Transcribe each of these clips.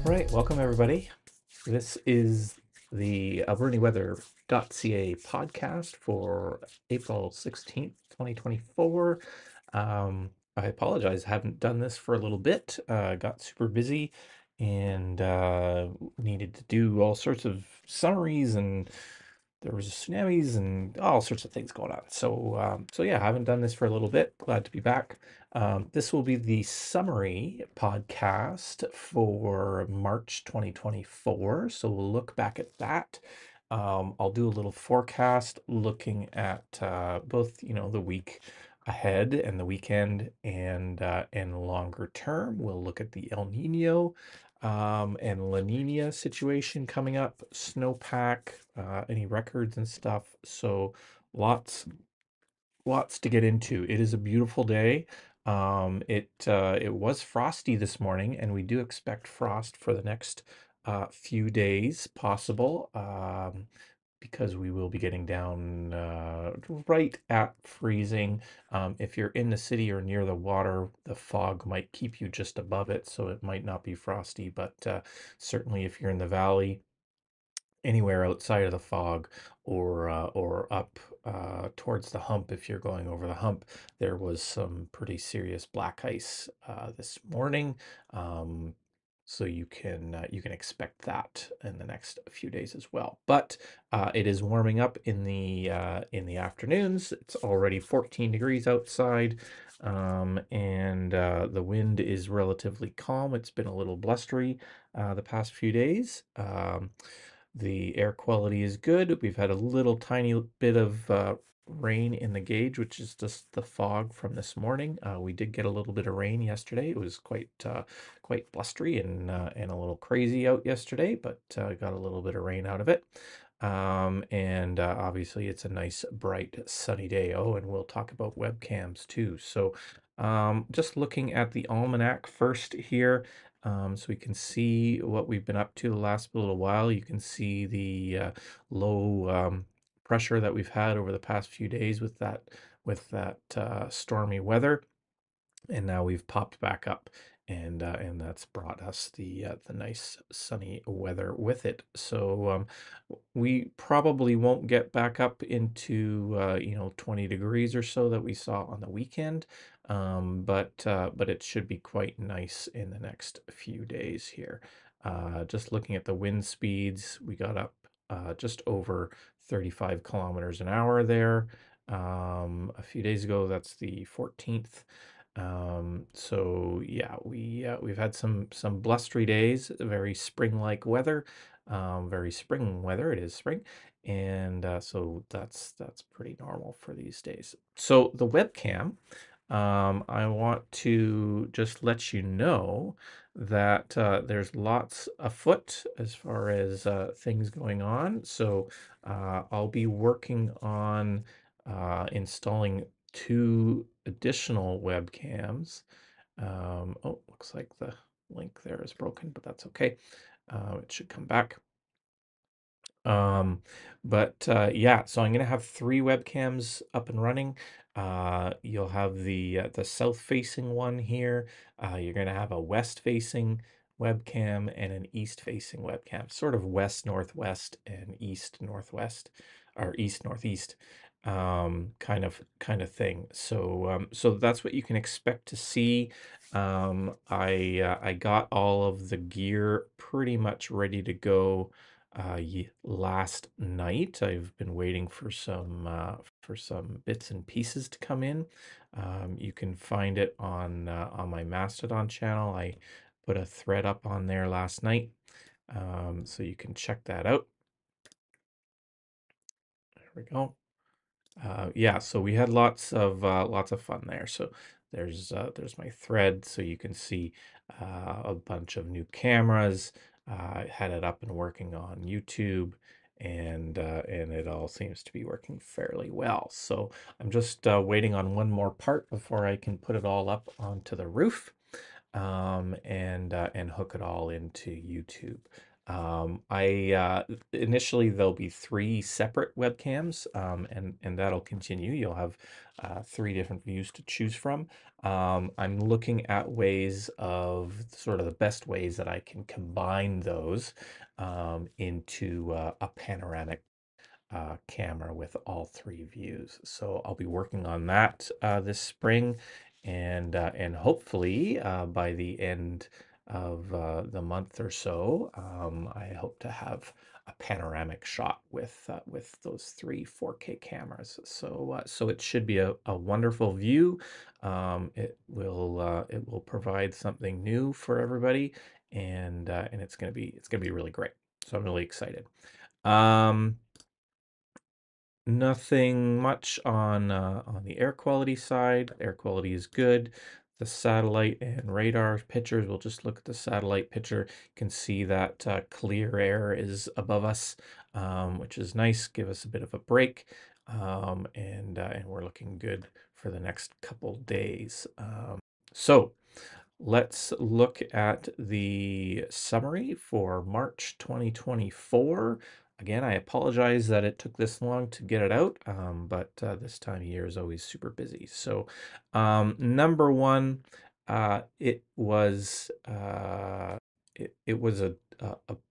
right, welcome everybody. This is the Alberniweather.ca podcast for April 16th, 2024. I apologize, haven't done this for a little bit. Got super busy and needed to do all sorts of summaries, and there was tsunamis and all sorts of things going on. So yeah, I haven't done this for a little bit. Glad to be back. This will be the summary podcast for March 2024. So we'll look back at that. I'll do a little forecast looking at both, the week ahead and the weekend and longer term. We'll look at the El Nino and La Nina situation coming up, snowpack, any records and stuff. So lots to get into. It is a beautiful day. It was frosty this morning, and we do expect frost for the next few days possible, because we will be getting down right at freezing. If you're in the city or near the water, the fog might keep you just above it, so it might not be frosty, but certainly if you're in the valley, anywhere outside of the fog or up towards the hump, if you're going over the hump, there was some pretty serious black ice this morning. Um, so you can expect that in the next few days as well. But it is warming up in the afternoons. It's already 14 degrees outside, and the wind is relatively calm. It's been a little blustery the past few days. The air quality is good. We've had a little tiny bit of rain in the gauge, which is just the fog from this morning. We did get a little bit of rain yesterday. It was quite blustery and a little crazy out yesterday, but got a little bit of rain out of it. And obviously it's a nice bright sunny day. Oh, and we'll talk about webcams too. So just looking at the almanac first here, so we can see what we've been up to the last little while. You can see the low pressure that we've had over the past few days with that stormy weather, and now we've popped back up, and that's brought us the nice sunny weather with it. So we probably won't get back up into 20 degrees or so that we saw on the weekend, but it should be quite nice in the next few days here. Just looking at the wind speeds, we got up just over 35 kilometers an hour there a few days ago. That's the 14th. So yeah, we've had some blustery days, very spring-like weather, very spring weather. It is spring, and so that's pretty normal for these days. So the webcam, I want to just let you know that there's lots afoot as far as things going on. So I'll be working on installing two additional webcams. Oh, looks like the link there is broken, but that's okay. It should come back. But yeah, so I'm gonna have three webcams up and running. You'll have the south-facing one here. You're gonna have a west-facing webcam and an east-facing webcam, sort of west-northwest and east-northwest, or east-northeast, kind of thing. So that's what you can expect to see. I got all of the gear pretty much ready to go last night. I've been waiting for some bits and pieces to come in. You can find it on my Mastodon channel. I put a thread up on there last night, so you can check that out. There we go. Yeah, so we had lots of fun there. So there's my thread, so you can see a bunch of new cameras. I had it up and working on YouTube, and it all seems to be working fairly well. So I'm just waiting on one more part before I can put it all up onto the roof, and hook it all into YouTube. Initially there'll be three separate webcams, and that'll continue. You'll have three different views to choose from. I'm looking at ways of sort of the best ways that I can combine those into a panoramic camera with all three views. So I'll be working on that this spring, and hopefully by the end of the month or so, I hope to have a panoramic shot with those three 4K cameras. So it should be a wonderful view. It will provide something new for everybody, and it's gonna be really great. So I'm really excited. Um, Nothing much on the air quality side. Air quality is good. The satellite and radar pictures, we'll just look at the satellite picture. You can see that clear air is above us, which is nice. Give us a bit of a break, and we're looking good for the next couple days. So let's look at the summary for March 2024. Again, I apologize that it took this long to get it out, but this time of year is always super busy. So, number one, it was a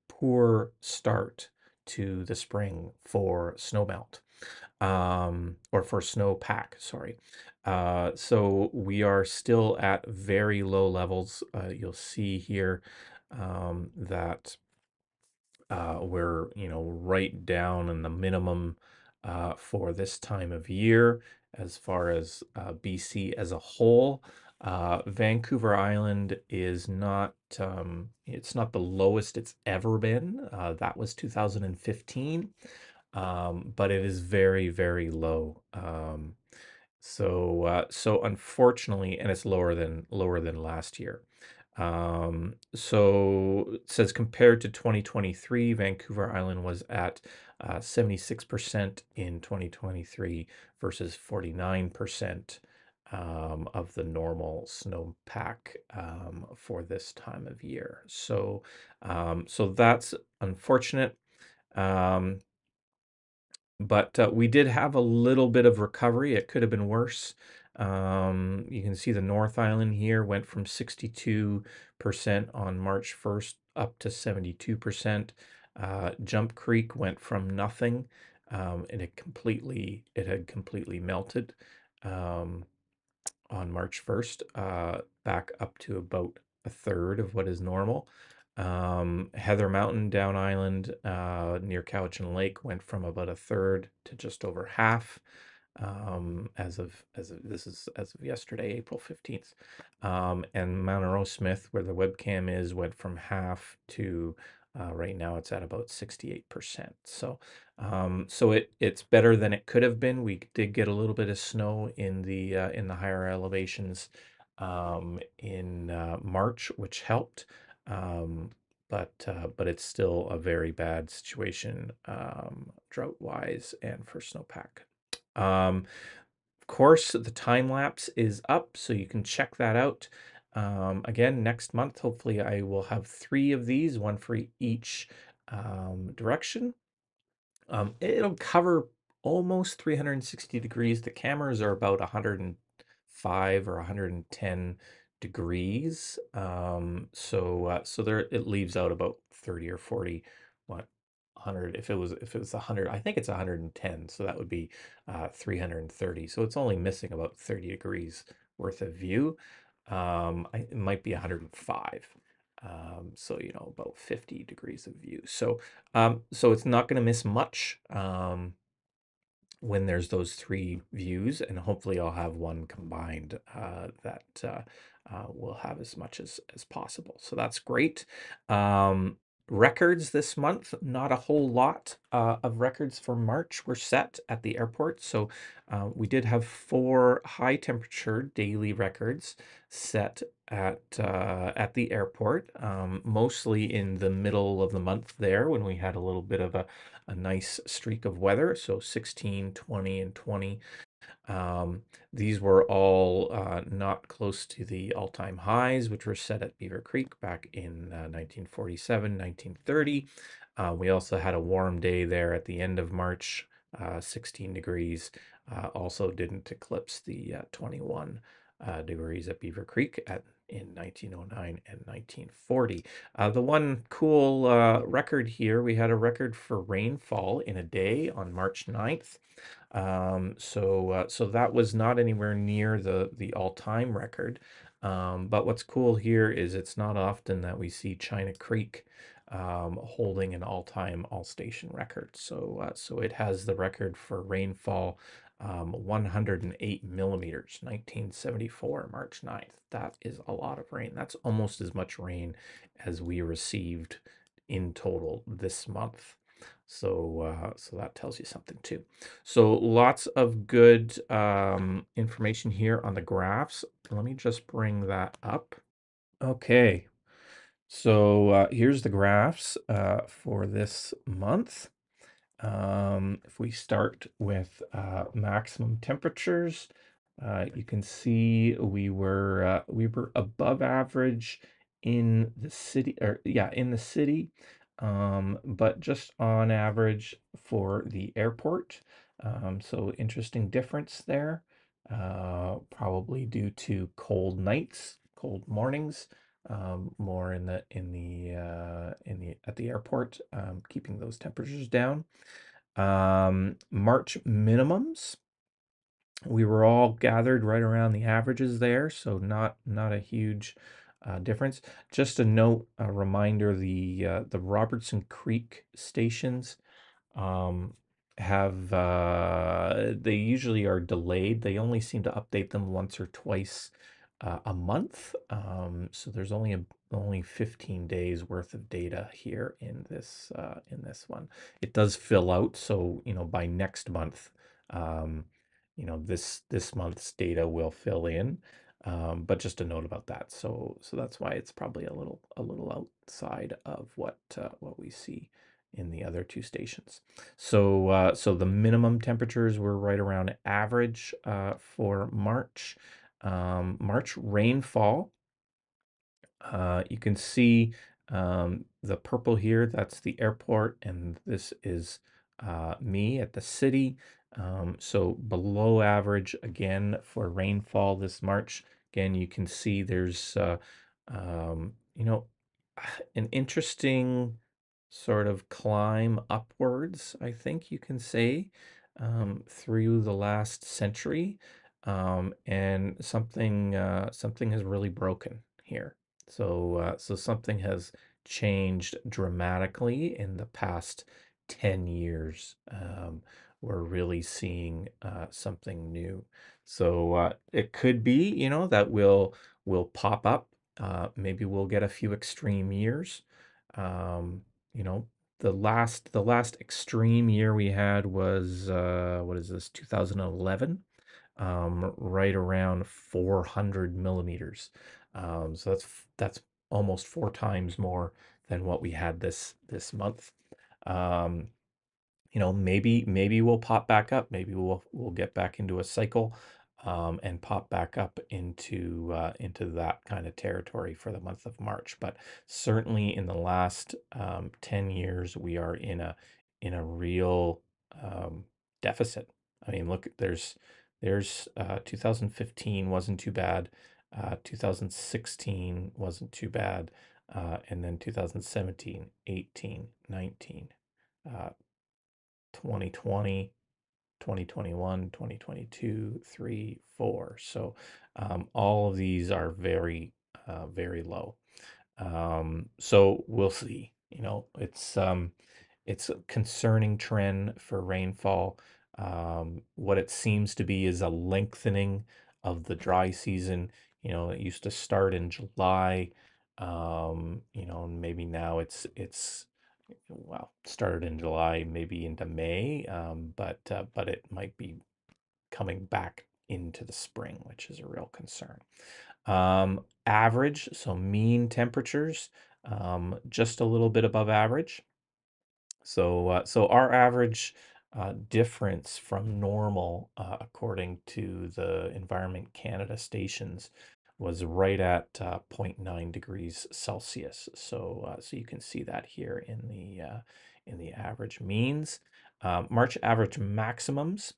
poor start to the spring for snowmelt, or for snowpack, sorry. So we are still at very low levels. You'll see here that we're, right down in the minimum for this time of year as far as BC as a whole. Vancouver Island is not, it's not the lowest it's ever been. That was 2015, but it is very, very low. So unfortunately, and it's lower than last year. So it says compared to 2023, Vancouver Island was at 76% in 2023 versus 49% of the normal snowpack for this time of year. So that's unfortunate. Um, but we did have a little bit of recovery. It could have been worse. You can see the North Island here went from 62% on March 1st up to 72%. Jump Creek went from nothing, and it had completely melted um, on March 1st, back up to about a third of what is normal. Heather Mountain Down Island near Cowichan Lake went from about a third to just over half, as of yesterday, April 15th. And Mount Arrowsmith, where the webcam is, went from half to right now it's at about 68%. So it's better than it could have been. We did get a little bit of snow in the higher elevations in March, which helped. But it's still a very bad situation, drought wise and for snowpack. Of course, the time lapse is up, so you can check that out. Again, next month, hopefully, I will have three of these, one for each direction. It'll cover almost 360 degrees. The cameras are about 105 or 110 degrees. So there it leaves out about 30 or 40, what, 100. If it was 100, I think it's 110. So that would be 330. So it's only missing about 30 degrees worth of view. It might be 105. So about 50 degrees of view. So it's not going to miss much when there's those three views, and hopefully I'll have one combined that will have as much as possible. So that's great. Records this month, not a whole lot of records for March were set at the airport. So we did have 4 high temperature daily records set at the airport, mostly in the middle of the month there when we had a little bit of a nice streak of weather. So 16, 20, and 20. Um, these were all not close to the all-time highs, which were set at Beaver Creek back in 1947, 1930. We also had a warm day there at the end of March, 16 degrees. Also didn't eclipse the 21 degrees at Beaver Creek in 1909 and 1940. The one cool record here, we had a record for rainfall in a day on March 9th. So that was not anywhere near the all-time record. But what's cool here is it's not often that we see China Creek holding an all-time all-station record. So it has the record for rainfall, 108 millimeters, 1974, March 9th. That is a lot of rain. That's almost as much rain as we received in total this month. So that tells you something too. So lots of good information here on the graphs. Let me just bring that up. Okay, so here's the graphs for this month. If we start with maximum temperatures, you can see we were above average in the city, or yeah, in the city, but just on average for the airport. So interesting difference there, probably due to cold nights, cold mornings, more in the at the airport, keeping those temperatures down. March minimums, we were all gathered right around the averages there, so not a huge difference. Just a note, a reminder: the Robertson Creek stations um, have they usually are delayed. They only seem to update them once or twice a month. So there's only 15 days worth of data here in this one. It does fill out, so by next month, um, this month's data will fill in. But just a note about that. So that's why it's probably a little outside of what we see in the other two stations. So the minimum temperatures were right around average for March. March rainfall, you can see the purple here, that's the airport, and this is me at the city. So below average again for rainfall this March. Again, you can see there's um, you know an interesting sort of climb upwards, I think you can say, through the last century, and something has really broken here. So something has changed dramatically in the past 10 years. We're really seeing something new. So it could be, that will pop up. Maybe we'll get a few extreme years. Um, you know, the last extreme year we had was what is this, 2011, right around 400 millimeters. So that's almost four times more than what we had this month. Um, maybe we'll pop back up. Maybe we'll get back into a cycle, and pop back up into that kind of territory for the month of March. But certainly in the last 10 years, we are in a real deficit. I mean, look, there's 2015 wasn't too bad. 2016 wasn't too bad. And then 2017, 18, 19. 2020, 2021, 2022, 3, 4. So all of these are very low. So we'll see. It's a concerning trend for rainfall. What it seems to be is a lengthening of the dry season. It used to start in July. And maybe now it's well, started in July, maybe into May, but it might be coming back into the spring, which is a real concern. Average, so mean temperatures, just a little bit above average. So our average difference from normal, according to the Environment Canada stations, was right at zero point 0.9 degrees Celsius. So you can see that here in the average means. March average maximums,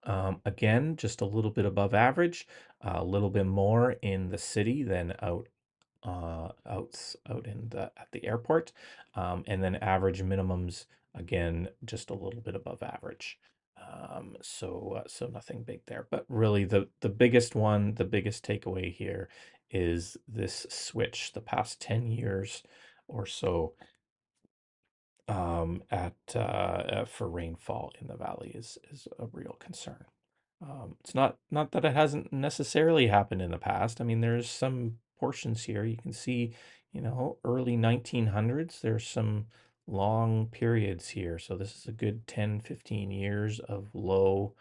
again, just a little bit above average, a little bit more in the city than out in the at the airport, and then average minimums again just a little bit above average. So nothing big there, but really the biggest one, the biggest takeaway here is this switch the past 10 years or so, at for rainfall in the valley is a real concern. It's not that it hasn't necessarily happened in the past. I mean, there's some portions here you can see, early 1900s. There's some long periods here. So this is a good 10, 15 years of low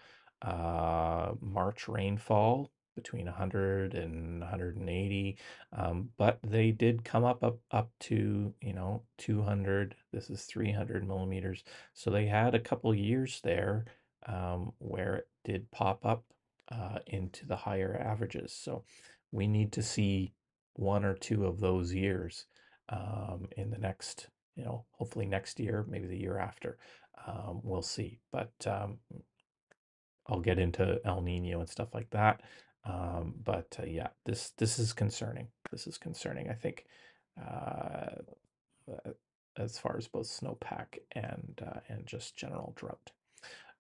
March rainfall between 100 and 180. But they did come up to, 200. This is 300 millimeters. So they had a couple years there, where it did pop up into the higher averages. So we need to see one or two of those years in the next, hopefully next year, maybe the year after. We'll see. But I'll get into El Nino and stuff like that. But yeah, this is concerning. This is concerning. I think, uh, as far as both snowpack and just general drought.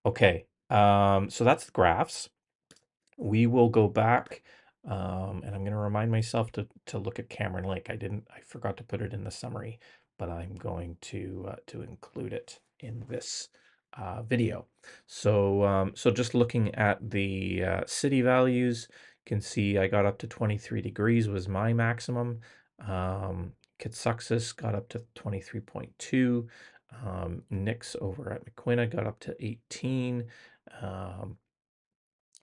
Okay, so that's the graphs. We will go back, and I'm going to remind myself to look at Cameron Lake. I forgot to put it in the summary, but I'm going to include it in this video. So just looking at the city values, you can see I got up to 23 degrees was my maximum. Kitsuxis got up to 23.2. Nix over at McQuina got up to 18.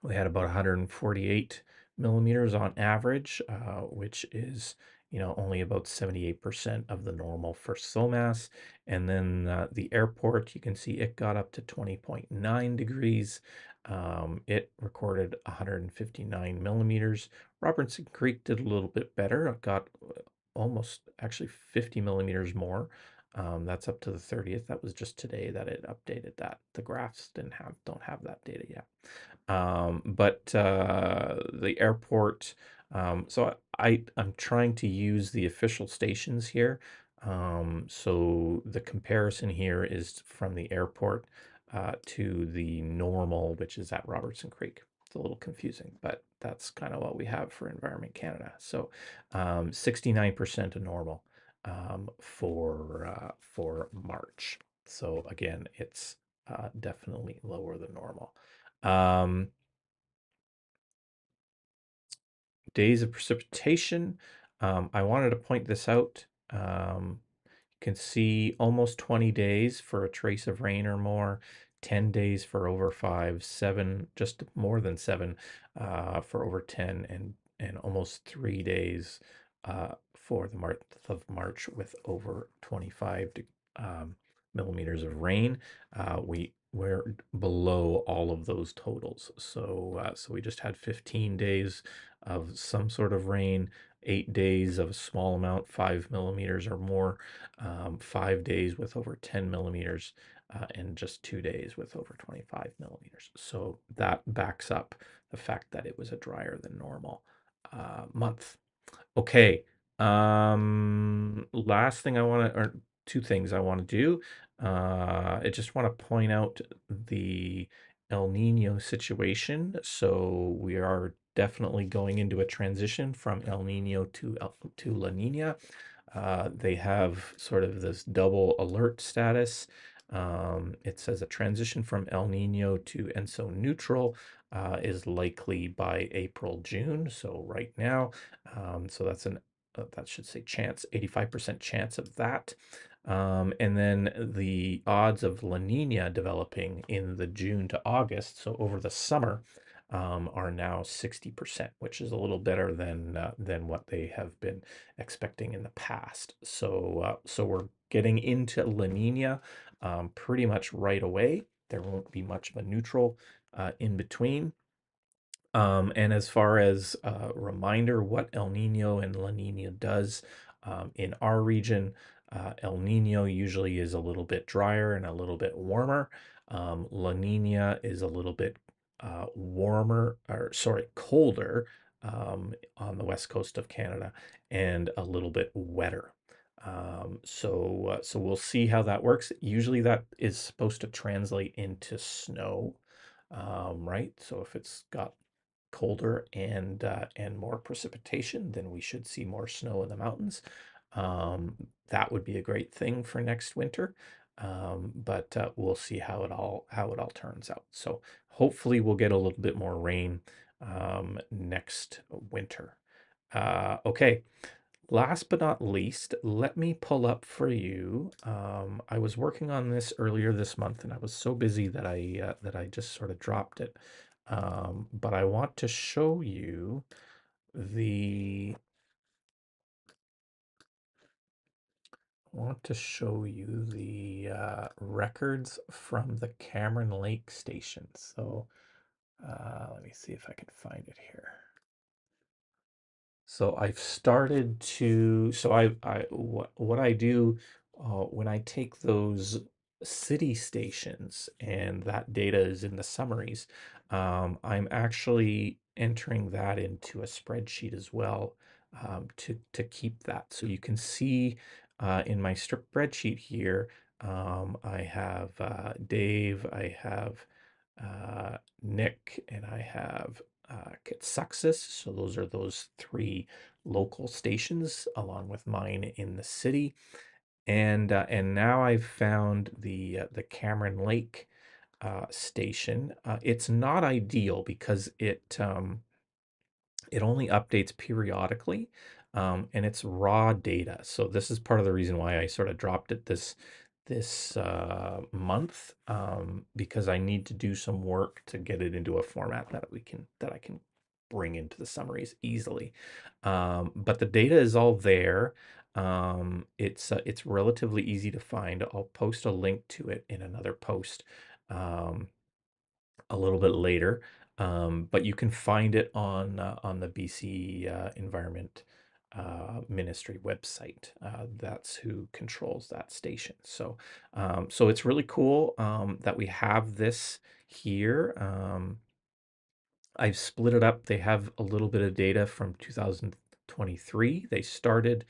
We had about 148 millimeters on average, which is, only about 78% of the normal for SOMAS. And then the airport, you can see it got up to 20.9 degrees. It recorded 159 millimeters. Robertson Creek did a little bit better. It got almost actually 50 millimeters more. That's up to the 30th. That was just today that it updated that. The graphs don't have that data yet. But the airport, so I'm trying to use the official stations here. So the comparison here is from the airport to the normal, which is at Robertson Creek. It's a little confusing, but that's kind of what we have for Environment Canada. So 69% of normal for March. So again, it's definitely lower than normal. Um, Days of precipitation. I wanted to point this out. You can see almost 20 days for a trace of rain or more, 10 days for over 5, 7, just more than 7 for over 10, and almost 3 days for the month of March with over 25 millimeters of rain. We're below all of those totals. So we just had 15 days of some sort of rain, 8 days of a small amount, 5 millimeters or more, 5 days with over 10 millimeters, and just 2 days with over 25 millimeters. So that backs up the fact that it was a drier than normal month. Okay. Last thing I want to, or two things I want to do. I just want to point out the El Nino situation. So we are definitely going into a transition from El Nino to La Nina. They have sort of this double alert status. It says a transition from El Nino to ENSO neutral is likely by April, June. So right now, so that's that should say chance, 85% chance of that. And then the odds of La Nina developing in the June to August, so over the summer, are now 60%, which is a little better than what they have been expecting in the past. So we're getting into La Nina pretty much right away. There won't be much of a neutral in between. And as far as a reminder, what El Nino and La Nina does in our region, El Nino usually is a little bit drier and a little bit warmer. La Nina is a little bit warmer, or sorry, colder on the west coast of Canada and a little bit wetter. So we'll see how that works. Usually that is supposed to translate into snow, right? So if it's got colder and more precipitation, then we should see more snow in the mountains. That would be a great thing for next winter. But we'll see how it all turns out. So hopefully we'll get a little bit more rain next winter. Okay. Last but not least, let me pull up for you. I was working on this earlier this month, and I was so busy that I just sort of dropped it. But I the want to show you the records from the Cameron Lake station. So let me see if I can find it here. So I've started to, so what I do when I take those city stations and that data is in the summaries, I'm actually entering that into a spreadsheet as well, to keep that. So you can see in my spreadsheet here, I have Dave, I have Nick, and I have Kitsuxis. So those are those three local stations, along with mine in the city. And now I've found the Cameron Lake station. It's not ideal because it only updates periodically, and it's raw data. So this is part of the reason why I sort of dropped it this month, because I need to do some work to get it into a format that I can bring into the summaries easily. But the data is all there. It's relatively easy to find. I'll post a link to it in another post. Um, a little bit later, but you can find it on the BC Environment Ministry website. That's who controls that station. So it's really cool that we have this here. I've split it up. They have a little bit of data from 2023. They started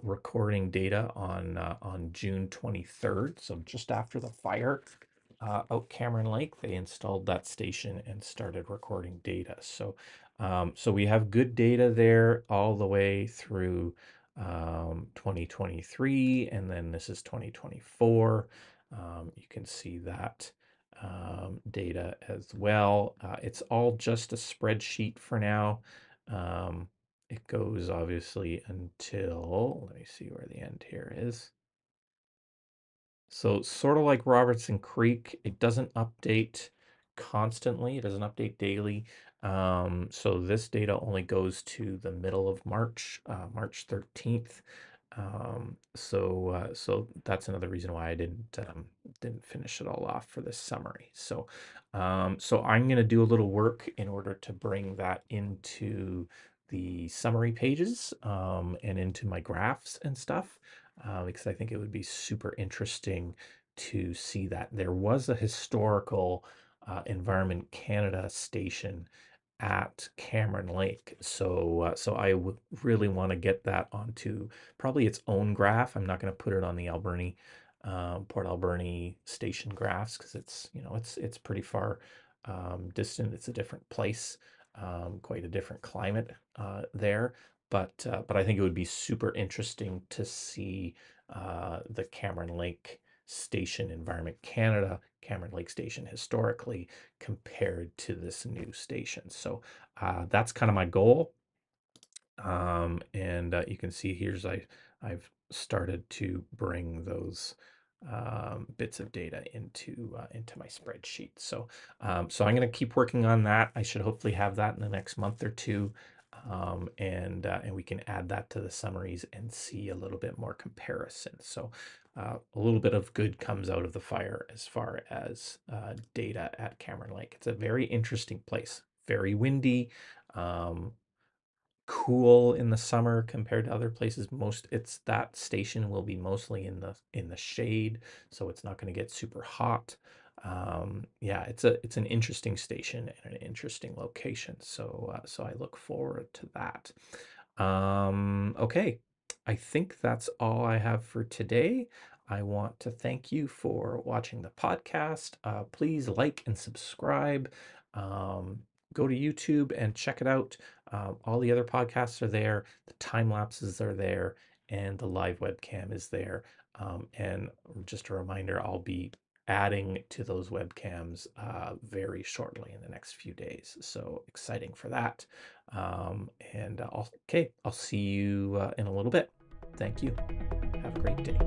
recording data on June 23rd, so just after the fire out Cameron Lake. They installed that station and started recording data. So we have good data there all the way through 2023, and then this is 2024. You can see that data as well. It's all just a spreadsheet for now. It goes obviously until, let me see where the end here is. So sort of like Robertson Creek, it doesn't update constantly. It doesn't update daily. So this data only goes to the middle of March, March 13th. So that's another reason why I didn't finish it all off for this summary. So I'm going to do a little work in order to bring that into the summary pages, and into my graphs and stuff, because I think it would be super interesting to see that. There was a historical Environment Canada station at Cameron Lake. So I would really want to get that onto probably its own graph. I'm not going to put it on the Alberni, Port Alberni station graphs, because it's pretty far distant. It's a different place, quite a different climate there. But I think it would be super interesting to see the Cameron Lake Station, Environment Canada, Cameron Lake Station historically compared to this new station. So that's kind of my goal. And you can see I've started to bring those bits of data into my spreadsheet. So so I'm going to keep working on that. I should hopefully have that in the next month or two. And we can add that to the summaries and see a little bit more comparison. So a little bit of good comes out of the fire as far as data at Cameron Lake. It's a very interesting place, very windy, um, cool in the summer compared to other places. It's that station will be mostly in the shade, so it's not going to get super hot. Yeah, it's an interesting station and an interesting location. So so I look forward to that. Okay, I think that's all I have for today. I want to thank you for watching the podcast. Please like and subscribe. Um, Go to YouTube and check it out. All the other podcasts are there, the time lapses are there, and the live webcam is there. And just a reminder, I'll be adding to those webcams very shortly in the next few days. So exciting for that. And okay, I'll see you in a little bit. Thank you. Have a great day.